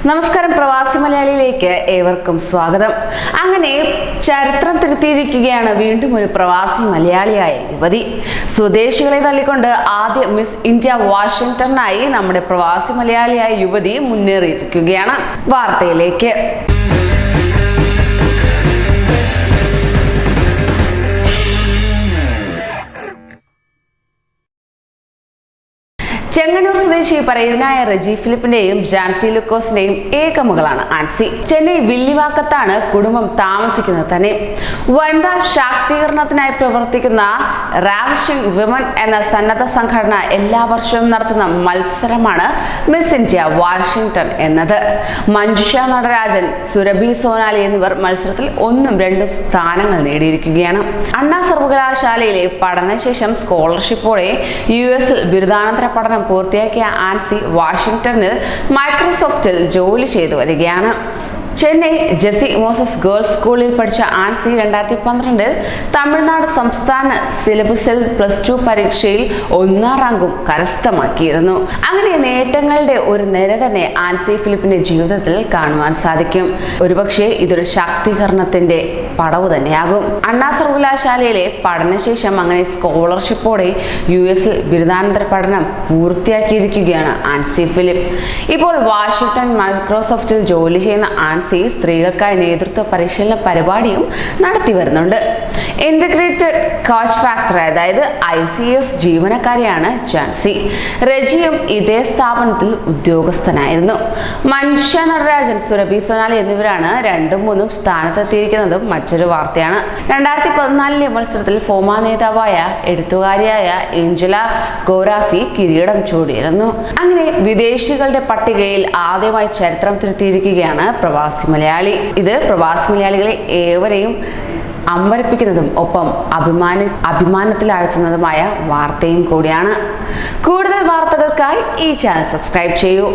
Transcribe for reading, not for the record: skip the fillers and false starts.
നമസ്കാരം, പ്രവാസി മലയാളിയിലേക്ക് ഏവർക്കും സ്വാഗതം. അങ്ങനെ ചരിത്രം തിരുത്തിയിരിക്കുകയാണ് വീണ്ടും ഒരു പ്രവാസി മലയാളിയായ യുവതി. സ്വദേശികളെ തള്ളിക്കൊണ്ട് ആദ്യ മിസ് ഇന്ത്യ വാഷിംഗ്ടണിനായി നമ്മുടെ പ്രവാസി മലയാളിയായ യുവതി മുന്നേറിയിരിക്കുകയാണ്. വാർത്തയിലേക്ക്. ചെങ്ങന്നൂർ സ്വദേശി പരേതനായ റെജി ഫിലിപ്പിന്റെയും ജാൻസി ലൂക്കോസിന്റെയും ഏക മകളാണ് ആൻസി. ചെന്നൈ വില്ലിവാക്കത്താണ് കുടുംബം താമസിക്കുന്നത് തന്നെ. വനിതാ ശാക്തീകരണത്തിനായി പ്രവർത്തിക്കുന്ന റാവിഷിംഗ് വിമൻ എന്ന സന്നദ്ധ സംഘടന എല്ലാ വർഷവും നടത്തുന്ന മത്സരമാണ് മിസ് ഇന്ത്യ വാഷിംഗ്ടൺ എന്നത്. മഞ്ജുഷ നടരാജൻ, സുരഭി സോനാലി എന്നിവർ മത്സരത്തിൽ 1ഉം 2ഉം സ്ഥാനങ്ങൾ നേടിയിരിക്കുകയാണ്. അണ്ണാ സർവകലാശാലയിലെ പഠനശേഷം സ്കോളർഷിപ്പോടെ US ബിരുദാനന്തര പഠനം പൂർത്തിയാക്കിയ ആൻസി വാഷിംഗ്ടണിൽ മൈക്രോസോഫ്റ്റിൽ ജോലി ചെയ്തു വരികയാണ്. ചെന്നൈ ജെസി മോസസ് ഗേൾസ് സ്കൂളിൽ പഠിച്ച ആൻസി 2012 തമിഴ്നാട് സംസ്ഥാന സിലബസിൽ +2 പരീക്ഷയിൽ 1ാം റാങ്കും കരസ്ഥമാക്കിയിരുന്നു. അങ്ങനെ നേട്ടങ്ങളുടെ ഒരു നിര തന്നെ ആൻസി ഫിലിപ്പിന്റെ ജീവിതത്തിൽ കാണുവാൻ സാധിക്കും. ഒരുപക്ഷെ ഇതൊരു ശാക്തീകരണത്തിന്റെ പടവ് തന്നെയാകും. അണ്ണാ സർവകലാശാലയിലെ പഠനശേഷം അങ്ങനെ സ്കോളർഷിപ്പോടെ US ബിരുദാനന്തര പഠനം പൂർത്തിയാക്കിയിരിക്കുകയാണ് ആൻസി ഫിലിപ്പ്. ഇപ്പോൾ വാഷിംഗ്ടൺ മൈക്രോസോഫ്റ്റിൽ ജോലി ചെയ്യുന്ന ആൻസി സ്ത്രീകൾക്കായി നേതൃത്വ പരിശീലന പരിപാടിയും നടത്തി വരുന്നുണ്ട്. ഇന്റഗ്രേറ്റഡ് കോച്ച് ഫാക്ടറി അതായത് ICF ജീവനക്കാരിയാണ് ജാൻസി. റെജിയും ഇതേ സ്ഥാപനത്തിൽ ഉദ്യോഗസ്ഥനായിരുന്നു. മഞ്ജുഷ നടരാജൻ, സുരഭി സോനാലി എന്നിവരാണ് 2ഉം 3ഉം സ്ഥാനത്തെത്തിയിരിക്കുന്നതും മറ്റൊരു വാർത്തയാണ്. 2014 മത്സരത്തിൽ ഫോമ നേതാവായ എഴുത്തുകാരിയായ ഏഞ്ചല ഗോറാഫി കിരീടം ചൂടിയിരുന്നു. അങ്ങനെ വിദേശികളുടെ പട്ടികയിൽ ആദ്യമായി ചരിത്രം തിരുത്തിയിരിക്കുകയാണ് പ്രവാസി മലയാളി. ഇത് പ്രവാസി മലയാളികളെ ഏവരെയും അമ്പരപ്പിക്കുന്നതും ഒപ്പം അഭിമാനത്തിലാഴ്ത്തുന്നതുമായ വാർത്തയും കൂടിയാണ്. കൂടുതൽ വാർത്തകൾക്കായി ഈ ചാനൽ സബ്സ്ക്രൈബ് ചെയ്യൂ.